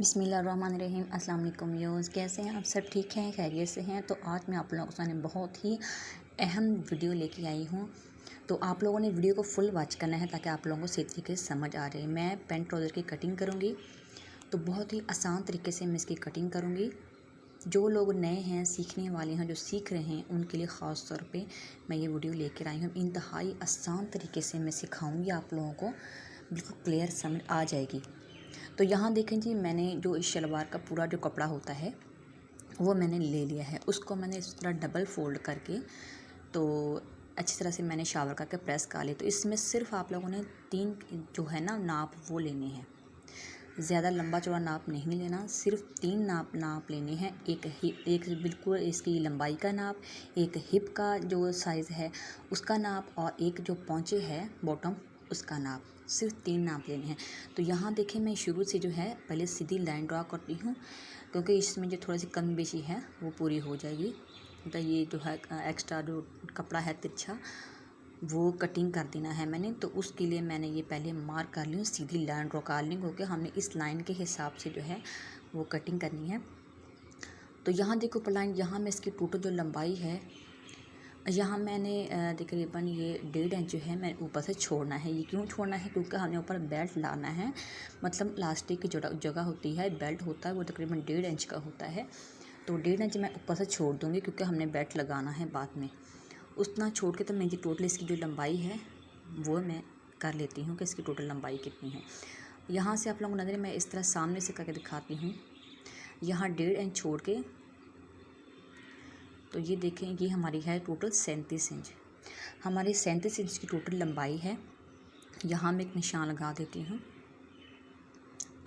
बिस्मिल्लाहिर्रहमानिर्रहीम। अस्सलाम वालेकुम व्यूअर्स, कैसे हैं आप सब? ठीक हैं, खैरियत से हैं? तो आज मैं आप लोगों के सामने बहुत ही अहम वीडियो लेके आई हूँ। तो आप लोगों ने वीडियो को फुल वॉच करना है ताकि आप लोगों को सही तरीके से समझ आ जाए। मैं पेंट ट्राउज़र की कटिंग करूँगी, तो बहुत ही आसान तरीके से मैं इसकी कटिंग करूँगी। जो लोग नए हैं, सीखने वाले हैं, जो सीख रहे हैं, उनके लिए ख़ास तौर पे मैं ये वीडियो लेकर आई हूँ। इंतहाई आसान तरीके से मैं सिखाऊँगी, आप लोगों को बिल्कुल क्लियर समझ आ जाएगी। तो यहाँ देखें जी, मैंने जो इस शलवार का पूरा जो कपड़ा होता है वो मैंने ले लिया है। उसको मैंने इस तरह डबल फोल्ड करके तो अच्छी तरह से मैंने शावर करके प्रेस कर ली। तो इसमें सिर्फ आप लोगों ने 3 जो है ना नाप वो लेने हैं। ज़्यादा लंबा चौड़ा नाप नहीं लेना, सिर्फ 3 नाप लेने हैं। एक बिल्कुल इसकी लंबाई का नाप, एक हिप का जो साइज़ है उसका नाप, और एक जो पहुँचे है बॉटम उसका नाप। सिर्फ 3 नाप लेने हैं। तो यहाँ देखें, मैं शुरू से जो है पहले सीधी लाइन ड्रा करती हूँ, क्योंकि इसमें जो थोड़ी सी कमी बेशी है वो पूरी हो जाएगी। तो ये जो है एक्स्ट्रा जो कपड़ा है तिरछा, वो कटिंग कर देना है मैंने। तो उसके लिए मैंने ये पहले मार्क कर ली हूँ, सीधी लाइन ड्रा कर ली, क्योंकि हमने इस लाइन के हिसाब से जो है वो कटिंग करनी है। तो यहाँ देखो ऊपर लाइन, यहाँ में इसकी टोटल जो लंबाई है, यहाँ मैंने तकरीबन ये 1.5 इंच जो है मैं ऊपर से छोड़ना है। ये क्यों छोड़ना है? क्योंकि हमने ऊपर बेल्ट लाना है। मतलब इलास्टिक की जगह होती है, बेल्ट होता है, वो तकरीबन 1.5 इंच का होता है। तो 1.5 इंच मैं ऊपर से छोड़ दूँगी, क्योंकि हमने बेल्ट लगाना है बाद में। उतना छोड़ के तो मैं ये टोटल इसकी जो लंबाई है वो मैं कर लेती हूँ कि इसकी टोटल लंबाई कितनी है। यहाँ से आप लोगों को नज़र, मैं इस तरह सामने से करके दिखाती हूँ। यहाँ 1.5 इंच छोड़ के, तो ये देखें, ये हमारी है टोटल 37 इंच। हमारी 37 इंच की टोटल लंबाई है। यहाँ मैं एक निशान लगा देती हूँ।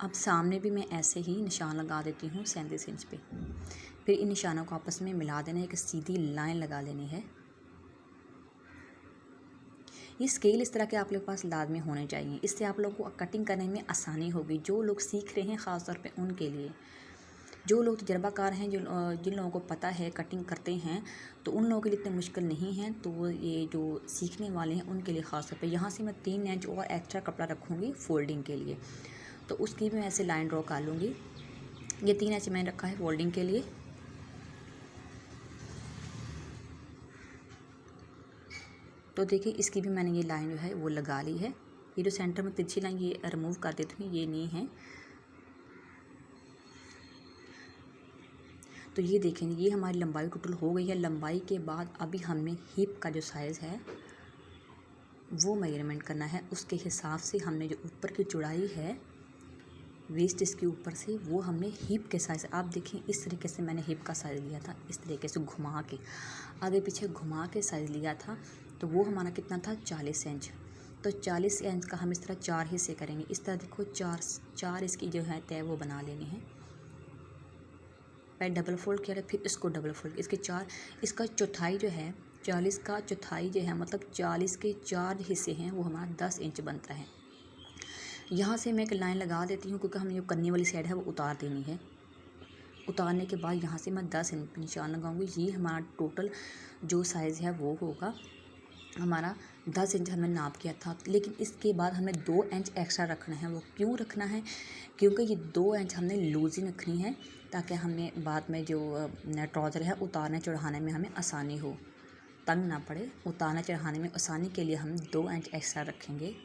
अब सामने भी मैं ऐसे ही निशान लगा देती हूँ 37 इंच पे। फिर इन निशानों को आपस में मिला देना है, एक सीधी लाइन लगा लेनी है। ये स्केल इस तरह के आप लोगों के पास लाजमी होने चाहिए, इससे आप लोगों को कटिंग करने में आसानी होगी। जो लोग सीख रहे हैं ख़ास तौर पे उनके लिए, जो लोग तजर्बाकार हैं, जिन लोगों को पता है, कटिंग करते हैं, तो उन लोगों के लिए इतनी मुश्किल नहीं है। तो ये जो सीखने वाले हैं उनके लिए ख़ास तौर पे यहाँ से मैं 3 इंच और एक्स्ट्रा कपड़ा रखूँगी फोल्डिंग के लिए। तो उसकी भी मैं ऐसे लाइन ड्रॉ कर लूँगी। ये 3 इंच मैंने रखा है फोल्डिंग के लिए। तो देखिए, इसकी भी मैंने ये लाइन जो है वो लगा ली है। ये जो सेंटर में तिरछी लाइन ये रिमूव कर देती हूँ, ये नहीं है। तो ये देखें, ये हमारी लंबाई टोटल हो गई है। लंबाई के बाद अभी हमें हिप का जो साइज़ है वो मेजरमेंट करना है। उसके हिसाब से हमने जो ऊपर की चौड़ाई है वेस्ट इसके ऊपर से, वो हमने हिप के साइज़, आप देखें इस तरीके से मैंने हिप का साइज़ लिया था, इस तरीके से घुमा के आगे पीछे घुमा के साइज़ लिया था। तो वो हमारा कितना था? 40 इंच। तो 40 इंच का हम इस तरह 4 हिस्से करेंगे। इस तरह देखो, चार इसकी जो है तय वो बना लेनी है। पहले डबल फोल्ड किया, फिर इसको डबल फोल्ड, इसके 4, इसका चौथाई जो है 40 का चौथाई जो है, मतलब 40 के 4 हिस्से हैं, वो हमारा 10 इंच बनता है। यहाँ से मैं एक लाइन लगा देती हूँ, क्योंकि हमें जो करने वाली साइड है वो उतार देनी है। उतारने के बाद यहाँ से मैं 10 इंच निशान लगाऊंगी। ये हमारा टोटल जो साइज़ है वो होगा हमारा 10 इंच हमने नाप किया था। लेकिन इसके बाद हमें 2 इंच एक्स्ट्रा रखना है। वो क्यों रखना है? क्योंकि ये 2 इंच हमने लूजिंग रखनी है, ताकि हमें बाद में जो ट्राउज़र है उतारने चढ़ाने में हमें आसानी हो, तंग ना पड़े। उतारने चढ़ाने में आसानी के लिए हम 2 इंच एक्स्ट्रा रखेंगे।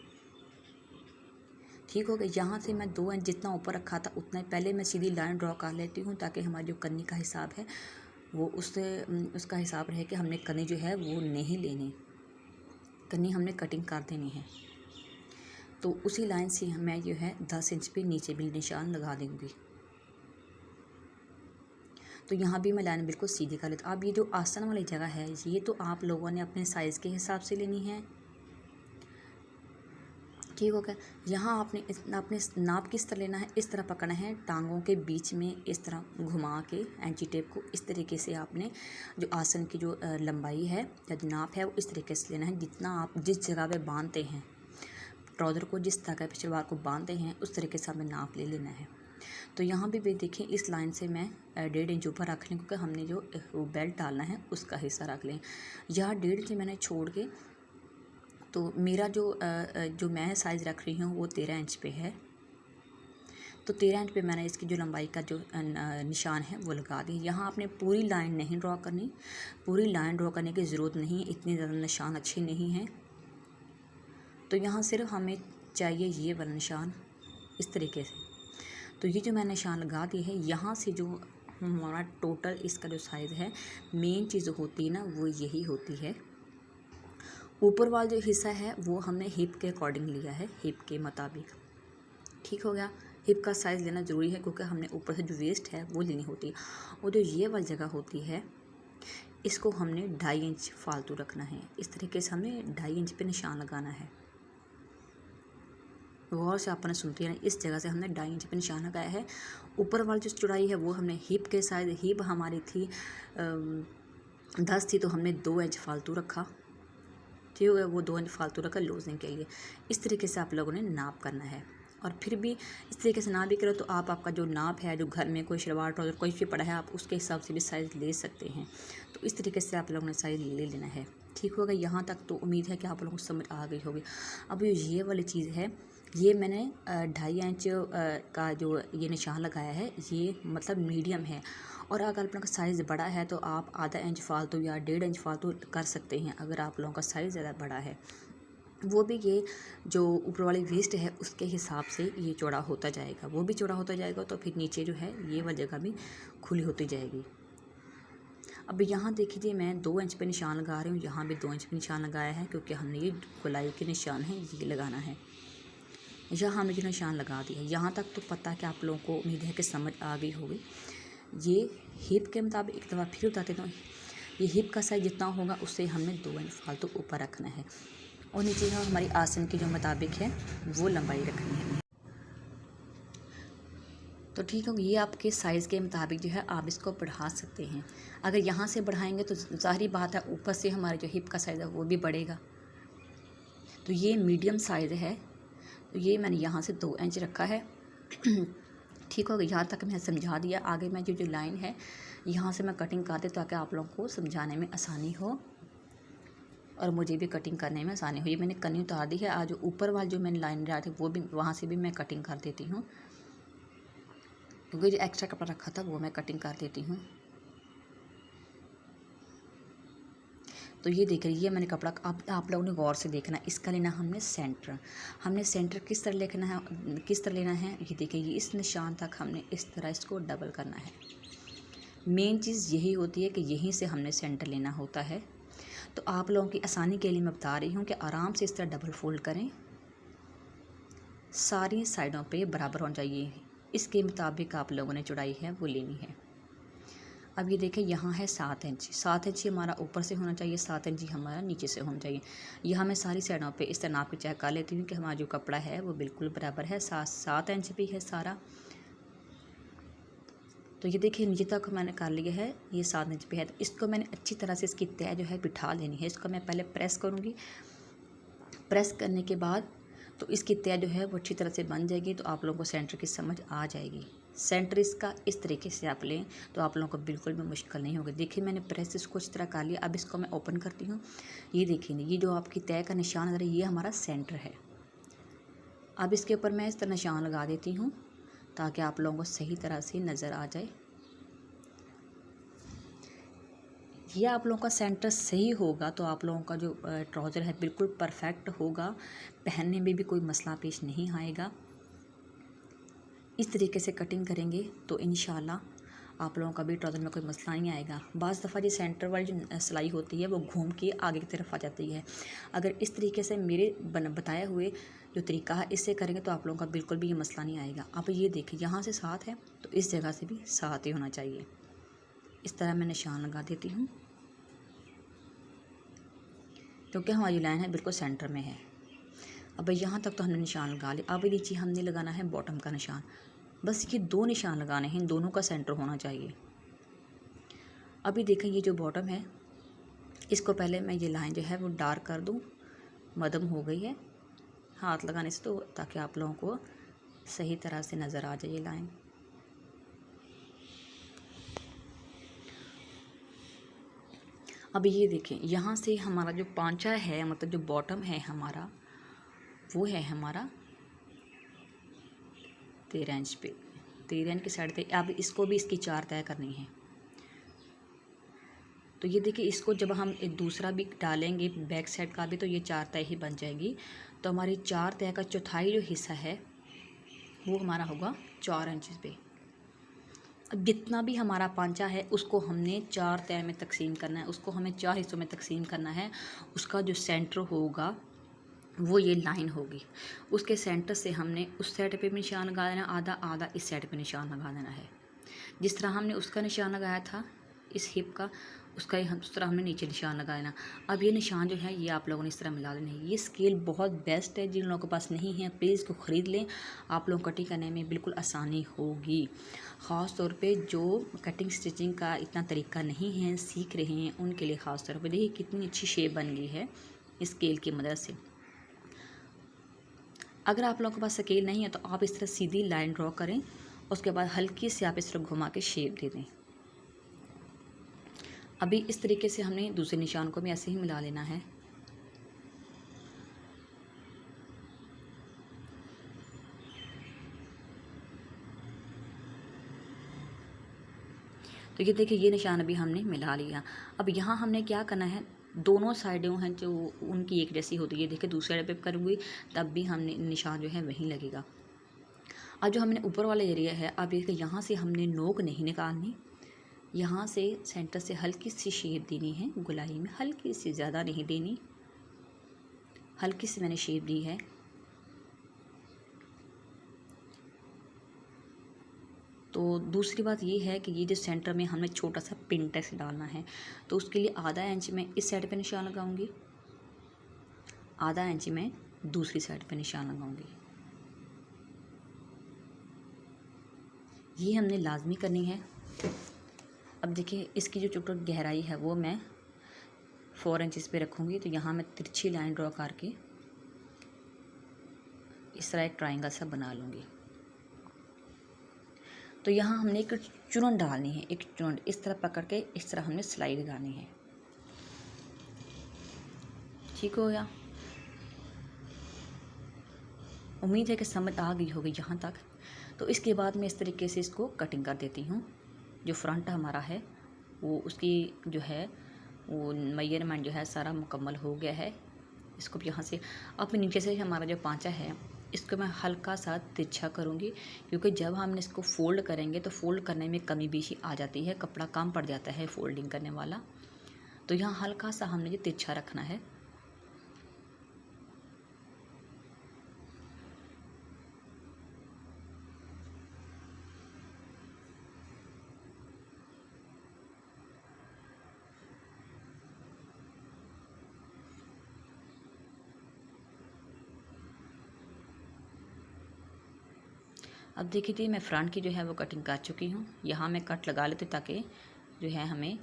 ठीक हो गया। यहाँ से मैं 2 इंच जितना ऊपर रखा था उतना ही पहले मैं सीधी लाइन ड्रॉ कर लेती हूँ, ताकि हमारी जो कन्नी का हिसाब है वो उसका हिसाब रहे कि हमने कन्नी जो है वो नहीं लेनी, कन्नी हमने कटिंग कर देनी है। तो उसी लाइन से मैं जो है 10 इंच पे नीचे भी निशान लगा दूँगी। तो यहाँ भी मैं लाइन बिल्कुल सीधी कर लेती हूँ। अब ये जो आसन वाली जगह है, ये तो आप लोगों ने अपने साइज़ के हिसाब से लेनी है। ठीक हो गया। यहाँ आपने आपने नाप किस तरह लेना है? इस तरह पकड़ना है, टांगों के बीच में इस तरह घुमा के एंची टेप को इस तरीके से आपने जो आसन की जो लंबाई है या जो नाप है वो इस तरीके से लेना है। जितना आप जिस जगह पे बांधते हैं ट्राउज़र को, जिस जगह पे शलवार को बांधते हैं, उस तरीके से हमें नाप ले लेना है। तो यहाँ भी देखिए, इस लाइन से मैं 1.5 इंच ऊपर रख लें, क्योंकि हमने जो बेल्ट डालना है उसका हिस्सा रख लें। यहाँ 1.5 इंच मैंने छोड़ के, तो मेरा जो मैं साइज़ रख रही हूँ वो 13 इंच पे है। तो 13 इंच पे मैंने इसकी जो लंबाई का जो निशान है वो लगा दी। यहाँ आपने पूरी लाइन नहीं ड्रॉ करनी, पूरी लाइन ड्रॉ करने की ज़रूरत नहीं, इतनी ज़्यादा निशान अच्छे नहीं हैं। तो यहाँ सिर्फ हमें चाहिए ये वाला निशान इस तरीके से। तो ये जो मैंने निशान लगा दी है, यहाँ से जो हमारा टोटल इसका जो साइज़ है, मेन चीज़ होती है ना वो यही होती है। ऊपर वाला जो हिस्सा है वो हमने हिप के अकॉर्डिंग लिया है, हिप के मुताबिक। ठीक हो गया। हिप का साइज़ लेना ज़रूरी है क्योंकि हमने ऊपर से जो वेस्ट है वो लेनी होती है। और जो ये वाली जगह होती है इसको हमने 2.5 इंच फालतू रखना है। इस तरीके से हमने 2.5 इंच पे निशान लगाना है। गौर से आपने सुनती है, इस जगह से हमने 2.5 इंच पे निशान लगाया है। ऊपर वाली जो चौड़ाई है वो हमने हिप के साइज़, हिप हमारी थी 10 थी तो हमने 2 इंच फालतू रखा। ठीक है, वो 2 इंच फालतू रखा लूजनिंग के लिए। इस तरीके से आप लोगों ने नाप करना है। और फिर भी इस तरीके से ना भी करो तो आप आपका जो नाप है, जो घर में कोई शलवार ट्राउज़र कोई भी पड़ा है, आप उसके हिसाब से भी साइज़ ले सकते हैं। तो इस तरीके से आप लोगों ने साइज़ ले लेना है। ठीक होगा। यहाँ तक तो उम्मीद है कि आप लोगों को समझ आ गई होगी। अब ये वाली चीज़ है, ये मैंने 2.5 इंच का जो ये निशान लगाया है, ये मतलब मीडियम है। और अगर आप लोगों का साइज़ बड़ा है तो आप आधा इंच फालतू या 1.5 इंच फालतू कर सकते हैं। अगर आप लोगों का साइज़ ज़्यादा बड़ा है, वो भी ये जो ऊपर वाली वेस्ट है उसके हिसाब से ये चौड़ा होता जाएगा, वो भी चौड़ा होता जाएगा। तो फिर नीचे जो है ये वाली जगह भी खुली होती जाएगी। अब यहाँ देखिए मैं 2 इंच पे निशान लगा रही हूँ, यहाँ भी 2 इंच पे निशान लगाया है क्योंकि हमने ये गोलाई के निशान है ये लगाना है। यहाँ हमने जो निशान लगा दिया। यहाँ तक तो पता है कि आप लोगों को उम्मीद है कि समझ आ गई होगी। ये हिप के मुताबिक एक दफ़ा फिर बताते तो ये हिप का साइज़ जितना होगा उससे हमने 2 इंच फालतू ऊपर रखना है। और नीचे यहाँ हमारी आसन के जो मुताबिक है वो लंबाई रखनी है। तो ठीक है, ये आपके साइज़ के मुताबिक जो है आप इसको बढ़ा सकते हैं। अगर यहाँ से बढ़ाएंगे तो ज़ाहिर बात है ऊपर से हमारे जो हिप का साइज़ है वो भी बढ़ेगा। तो ये मीडियम साइज़ है, तो ये मैंने यहाँ से 2 इंच रखा है। ठीक हो गया। यहाँ तक मैंने समझा दिया। आगे मैं जो लाइन है यहाँ से मैं कटिंग कर दे ताकि आप लोगों को समझाने में आसानी हो और मुझे भी कटिंग करने में आसानी हो। ये मैंने कनी उतार दी है। आज ऊपर वाली जो मैंने लाइन डाली थी वो भी वहाँ से भी मैं कटिंग कर देती हूँ, क्योंकि जो एक्स्ट्रा कपड़ा रखा था वो मैं कटिंग कर देती हूँ। तो ये देख रही है मैंने कपड़ा, आप लोगों ने गौर से देखना। इसका लेना हमने सेंटर। हमने सेंटर किस तरह लेना है, किस तरह लेना है ये देखिए। इस निशान तक हमने इस तरह इसको डबल करना है। मेन चीज़ यही होती है कि यहीं से हमने सेंटर लेना होता है। तो आप लोगों की आसानी के लिए मैं बता रही हूँ कि आराम से इस तरह डबल फोल्ड करें, सारी साइडों पे बराबर होना चाहिए। इसके मुताबिक आप लोगों ने चौड़ाई है वो लेनी है। अब ये देखें यहाँ है 7 इंच, 7 इंच हमारा ऊपर से होना चाहिए, 7 इंच हमारा नीचे से होना चाहिए। यहाँ मैं सारी साइडों पे इस तरह नाप के चेक कर लेती हूँ कि हमारा जो कपड़ा है वो बिल्कुल बराबर है। 7 इंच भी है सारा। तो ये देखिए नीचे तक मैंने कर लिया है, ये 7 इंच पे है। तो इसको मैंने अच्छी तरह से इसकी तय जो है बिठा लेनी है। इसको मैं पहले प्रेस करूँगी। प्रेस करने के बाद तो इसकी तय जो है वो अच्छी तरह से बन जाएगी। तो आप लोगों को सेंटर की समझ आ जाएगी। सेंटर इसका इस तरीके से आप लें तो आप लोगों को बिल्कुल भी मुश्किल नहीं होगी। देखिए मैंने प्रेस इसको इस तरह कर लिया। अब इसको मैं ओपन करती हूँ। ये देखिए ये जो आपकी तय का निशान नज़र है ये हमारा सेंटर है। अब इसके ऊपर मैं इस तरह निशान लगा देती हूँ ताकि आप लोगों को सही तरह से नज़र आ जाए। ये आप लोगों का सेंटर सही होगा तो आप लोगों का जो ट्राउज़र है बिल्कुल परफेक्ट होगा, पहनने में भी कोई मसला पेश नहीं आएगा। इस तरीके से कटिंग करेंगे तो इंशाल्लाह आप लोगों का भी ट्राउज़र में कोई मसला नहीं आएगा। बाज़ दफ़ा जो सेंटर वाली जो सिलाई होती है वो घूम के आगे की तरफ आ जाती है। अगर इस तरीके से मेरे बताए हुए जो तरीका है इससे करेंगे तो आप लोगों का बिल्कुल भी ये मसला नहीं आएगा। अब ये देखिए यहाँ से 7 है तो इस जगह से भी 7 ही होना चाहिए। इस तरह मैं निशान लगा देती हूँ क्योंकि हमारी लाइन है बिल्कुल सेंटर में है। अब यहाँ तक तो हमने निशान लगा लिया। अब नीचे हमने लगाना है बॉटम का निशान। बस ये 2 निशान लगाने हैं, दोनों का सेंटर होना चाहिए। अभी देखें ये जो बॉटम है इसको पहले मैं ये लाइन जो है वो डार्क कर दूँ। मध्यम हो गई है हाथ लगाने से, तो ताकि आप लोगों को सही तरह से नज़र आ जाए ये लाइन। अब ये देखें यहाँ से हमारा जो पांचा है, मतलब जो बॉटम है हमारा वो है हमारा 13 इंच पे, 13 इंच की साइड पे। अब इसको भी इसकी 4 तय करनी है। तो ये देखिए, इसको जब हम एक दूसरा भी डालेंगे बैक साइड का भी, तो ये 4 तय ही बन जाएगी। तो हमारी 4 तय का चौथाई जो हिस्सा है वो हमारा होगा 4 इंच पे। अब जितना भी हमारा पांचा है उसको हमने 4 तय में तकसीम करना है, उसको हमें 4 हिस्सों में तकसीम करना है। उसका जो सेंटर होगा वो ये लाइन होगी। उसके सेंटर से हमने उस साइड पे भी निशान लगा देना, आधा आधा इस साइड पे निशान लगा देना है। जिस तरह हमने उसका निशान लगाया था इस हिप का, उसका ही हम उस तरह हमने नीचे निशान लगा देना। अब ये निशान जो है ये आप लोगों ने इस तरह मिला लेना है। ये स्केल बहुत बेस्ट है, जिन लोगों के पास नहीं है प्लीज़ इसको ख़रीद लें। आप लोग कटिंग करने में बिल्कुल आसानी होगी। ख़ास तौर पे जो कटिंग स्टिचिंग का इतना तरीका नहीं है, सीख रहे हैं, उनके लिए ख़ास तौर पे। देखिए कितनी अच्छी शेप बन गई है इस स्केल की मदद से। अगर आप लोगों के पास स्केल नहीं है तो आप इस तरह सीधी लाइन ड्रॉ करें, उसके बाद हल्की से आप इस तरह घुमा के शेप दे दें। अभी इस तरीके से हमने दूसरे निशान को भी ऐसे ही मिला लेना है। तो ये देखिए, ये निशान अभी हमने मिला लिया। अब यहाँ हमने क्या करना है, दोनों साइडों हैं जो उनकी एक जैसी होती है। देखिए दूसरे साइड पे करूँगी तब भी हमने निशान जो है वहीं लगेगा। अब जो हमने ऊपर वाला एरिया है, अब देखिए यहाँ से हमने नोक नहीं निकालनी, यहाँ से सेंटर से हल्की सी शेप देनी है गुलाई में, हल्की सी, ज़्यादा नहीं देनी, हल्की सी मैंने शेप दी है। तो दूसरी बात ये है कि ये जो सेंटर में हमें छोटा सा पिन टेक्स डालना है, तो उसके लिए आधा इंच में इस साइड पे निशान लगाऊंगी, आधा इंच में दूसरी साइड पे निशान लगाऊंगी। ये हमने लाजमी करनी है। अब देखिए इसकी जो टोटल गहराई है वो मैं 4 इंचज़ पे रखूँगी। तो यहाँ मैं तिरछी लाइन ड्रॉ करके इस तरह एक ट्रायंगल सा बना लूँगी। तो यहाँ हमने एक चुनन डालनी है, एक चुनन इस तरह पकड़ के इस तरह हमने सिलाई लगानी है। ठीक हो गया? उम्मीद है कि समझ आ गई होगी यहाँ तक। तो इसके बाद मैं इस तरीके से इसको कटिंग कर देती हूँ। जो फ्रंट हमारा है वो उसकी जो है वो मेजरमेंट जो है सारा मुकम्मल हो गया है। इसको भी यहाँ से अब नीचे से हमारा जो पांचा है इसको मैं हल्का सा तिरछा करूँगी, क्योंकि जब हम इसको फ़ोल्ड करेंगे तो फ़ोल्ड करने में कमी बेशी आ जाती है, कपड़ा कम पड़ जाता है फ़ोल्डिंग करने वाला। तो यहाँ हल्का सा हमने ये तिरछा रखना है। अब देखिए जी, मैं फ्रंट की जो है वो कटिंग कर चुकी हूँ। यहाँ मैं कट लगा लेती हूँ ताकि जो है हमें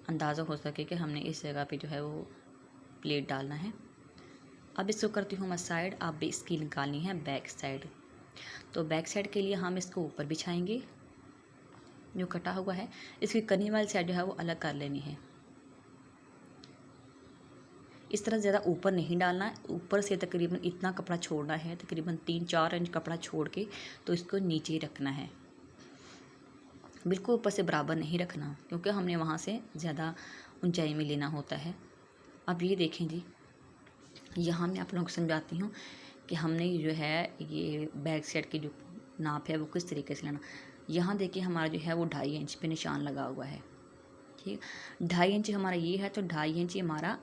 अंदाज़ा हो सके कि हमने इस जगह पे जो है वो प्लेट डालना है। अब इसको करती हूँ मैं साइड। अब भी इसकी निकालनी है बैक साइड। तो बैक साइड के लिए हम इसको ऊपर बिछाएंगे। जो कटा हुआ है इसकी कनी वाली साइड जो है वो अलग कर लेनी है। इस तरह ज़्यादा ऊपर नहीं डालना है, ऊपर से तकरीबन इतना कपड़ा छोड़ना है, तकरीबन 3-4 इंच कपड़ा छोड़ के तो इसको नीचे ही रखना है। बिल्कुल ऊपर से बराबर नहीं रखना, क्योंकि हमने वहाँ से ज़्यादा ऊंचाई में लेना होता है। अब ये देखें जी, यहाँ मैं आप लोगों को समझाती हूँ कि हमने जो है ये बैक साइड की जो नाप है वो किस तरीके से लेना। यहाँ देखिए हमारा जो है वो 2.5 इंच पे निशान लगा हुआ है। ठीक, 2.5 इंच हमारा ये है, तो 2.5 इंच हमारा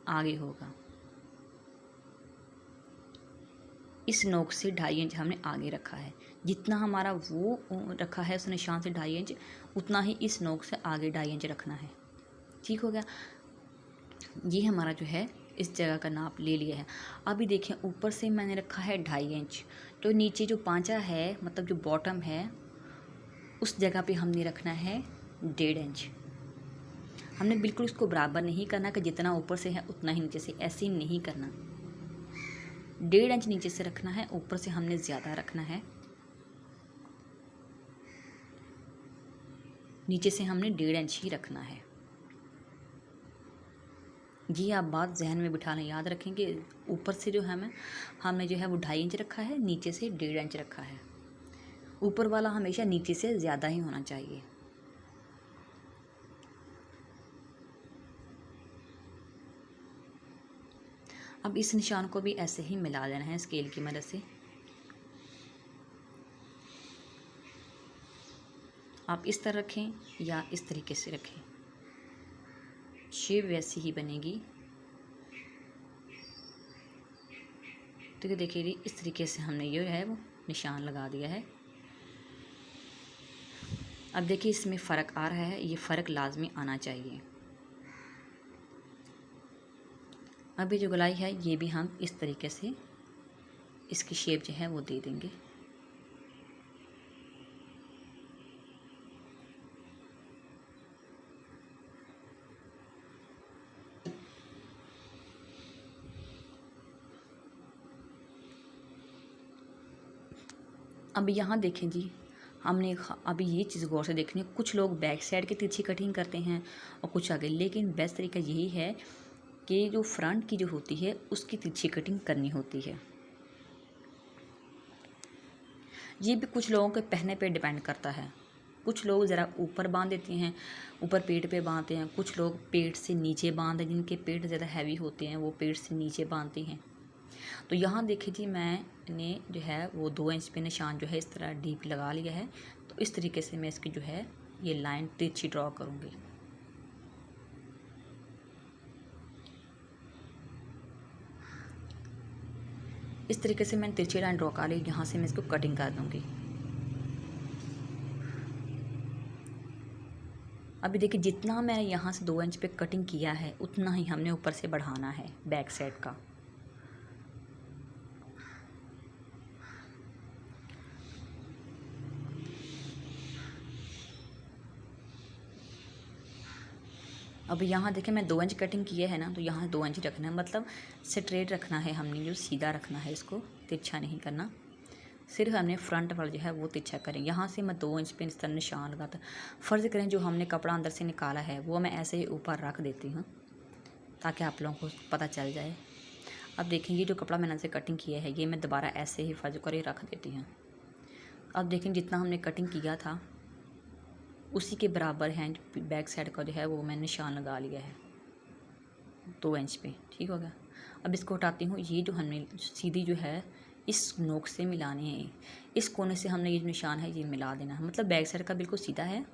आगे होगा। इस नोक से 2.5 इंच हमने आगे रखा है। जितना हमारा वो रखा है उस निशान से 2.5 इंच, उतना ही इस नोक से आगे 2.5 इंच रखना है। ठीक हो गया? ये हमारा जो है इस जगह का नाप ले लिया है। अभी देखें ऊपर से मैंने रखा है 2.5 इंच, तो नीचे जो पांचा है मतलब जो बॉटम है उस जगह पे हमने रखना है 1.5 इंच। हमने बिल्कुल उसको बराबर नहीं करना कि जितना ऊपर से है उतना ही नीचे से, ऐसे ही नहीं करना। 1.5 इंच नीचे से रखना है, ऊपर से हमने ज़्यादा रखना है। नीचे से हमने 1.5 इंच ही रखना है। ये आप बात जहन में बिठा लें, याद रखेंगे। ऊपर से जो है हमने जो है वो 2.5 इंच रखा है, नीचे से 1.5 इंच रखा है। ऊपर वाला हमेशा नीचे से ज़्यादा ही होना चाहिए। अब इस निशान को भी ऐसे ही मिला लेना है स्केल की मदद से। आप इस तरह रखें या इस तरीके से रखें, शेप वैसी ही बनेगी। तो ये देखिए इस तरीके से हमने ये है वो निशान लगा दिया है। अब देखिए इसमें फ़र्क आ रहा है, ये फ़र्क लाजमी आना चाहिए। अब ये जो गोलाई है ये भी हम इस तरीके से इसकी शेप जो है वो दे देंगे। अब यहाँ देखें जी, हमने अभी ये चीज़ गौर से देखनी है, कुछ लोग बैक साइड की तिरछी कटिंग करते हैं और कुछ आगे, लेकिन बेस्ट तरीका यही है कि जो फ्रंट की जो होती है उसकी तिरछी कटिंग करनी होती है। ये भी कुछ लोगों के पहनने पे डिपेंड करता है। कुछ लोग ज़रा ऊपर बांध देते हैं, ऊपर पेट पे बांधते हैं, कुछ लोग पेट से नीचे बांधते हैं, जिनके पेट ज़्यादा हैवी होते हैं वो पेट से नीचे बांधते हैं। तो यहाँ देखिए जी मैंने जो है वो 2 इंच पे निशान जो है इस तरह डीप लगा लिया है। तो इस तरीके से मैं इसकी जो है ये लाइन तिरछी ड्रॉ करूँगी। इस तरीके से मैंने तिरछी लाइन ड्रॉ कर ली, यहाँ से मैं इसको कटिंग कर दूँगी। अभी देखिए जितना मैंने यहाँ से 2 इंच पे कटिंग किया है उतना ही हमने ऊपर से बढ़ाना है बैक साइड का। अब यहाँ देखिए मैं 2 इंच कटिंग किया है ना, तो यहाँ 2 इंच रखना है, मतलब स्ट्रेट रखना है हमने, जो सीधा रखना है, इसको तिरछा नहीं करना। सिर्फ हमने फ्रंट वाला जो है वो तिरछा करें। यहाँ से मैं 2 इंच पे इस तरह निशान लगाता। फ़र्ज़ करें जो हमने कपड़ा अंदर से निकाला है वो मैं ऐसे ही ऊपर रख देती हूँ ताकि आप लोगों को पता चल जाए। अब देखें ये जो कपड़ा मैंने से कटिंग किया है ये मैं दोबारा ऐसे ही फ़र्ज़ कर रख देती हूँ। अब देखें जितना हमने कटिंग किया था उसी के बराबर है बैक साइड का जो है वो मैंने निशान लगा लिया है 2 इंच पे। ठीक हो गया। अब इसको हटाती हूँ। ये जो हमने सीधी जो है इस नोक से मिलाने हैं, इस कोने से हमने ये जो निशान है ये मिला देना है, मतलब बैक साइड का बिल्कुल सीधा है,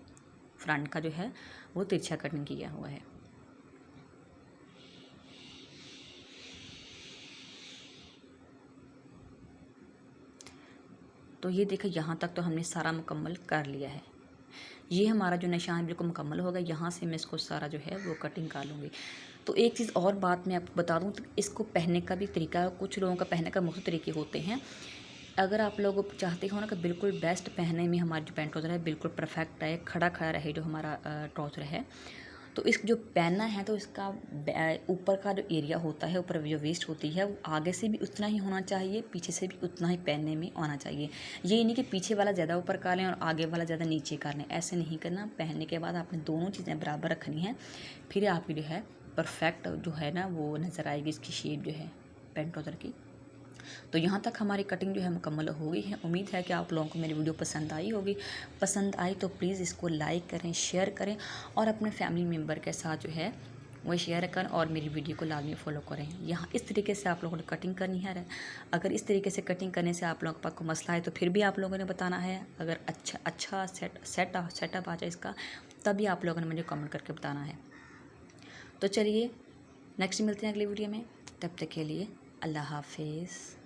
फ्रंट का जो है वो तिरछा कटिंग किया हुआ है। तो ये देखिए यहाँ तक तो हमने सारा मुकम्मल कर लिया है। ये हमारा जो निशान बिल्कुल मुकम्मल हो गया। यहाँ से मैं इसको सारा जो है वो कटिंग कर लूँगी। तो एक चीज़ और बात मैं आपको बता दूँ, तो इसको पहनने का भी तरीका, कुछ लोगों का पहनने का मुख्तलिफ तरीके होते हैं। अगर आप लोग चाहते हो ना कि बिल्कुल बेस्ट पहनने में हमारी जो पैंट ट्राउज़र है बिल्कुल परफेक्ट है, खड़ा खड़ा रहे जो हमारा ट्राउज़र है, तो इस जो पहनना है तो इसका ऊपर का जो एरिया होता है, ऊपर जो वेस्ट होती है वो आगे से भी उतना ही होना चाहिए, पीछे से भी उतना ही पहनने में आना चाहिए। ये नहीं कि पीछे वाला ज़्यादा ऊपर कर लें और आगे वाला ज़्यादा नीचे कर लें, ऐसे नहीं करना। पहनने के बाद आपने दोनों चीज़ें बराबर रखनी है, फिर आपकी जो है परफेक्ट जो है ना वो नज़र आएगी इसकी शेप जो है पैंट ट्राउज़र की। तो यहाँ तक हमारी कटिंग जो है मुकम्मल हो गई है। उम्मीद है कि आप लोगों को मेरी वीडियो पसंद आई होगी। पसंद आई तो प्लीज़ इसको लाइक करें, शेयर करें और अपने फैमिली मेम्बर के साथ जो है वो शेयर करें और मेरी वीडियो को लाजमी फॉलो करें। यहाँ इस तरीके से आप लोगों ने कटिंग करनी है। अगर इस तरीके से कटिंग करने से आप लोगों के पास कोई मसला है तो फिर भी आप लोगों ने बताना है। अगर अच्छा सेटअप आ जाए इसका, तभी आप लोगों ने मुझे कमेंट करके बताना है। तो चलिए नेक्स्ट मिलते हैं अगली वीडियो में, तब तक के लिए अल्लाह हाफिज़।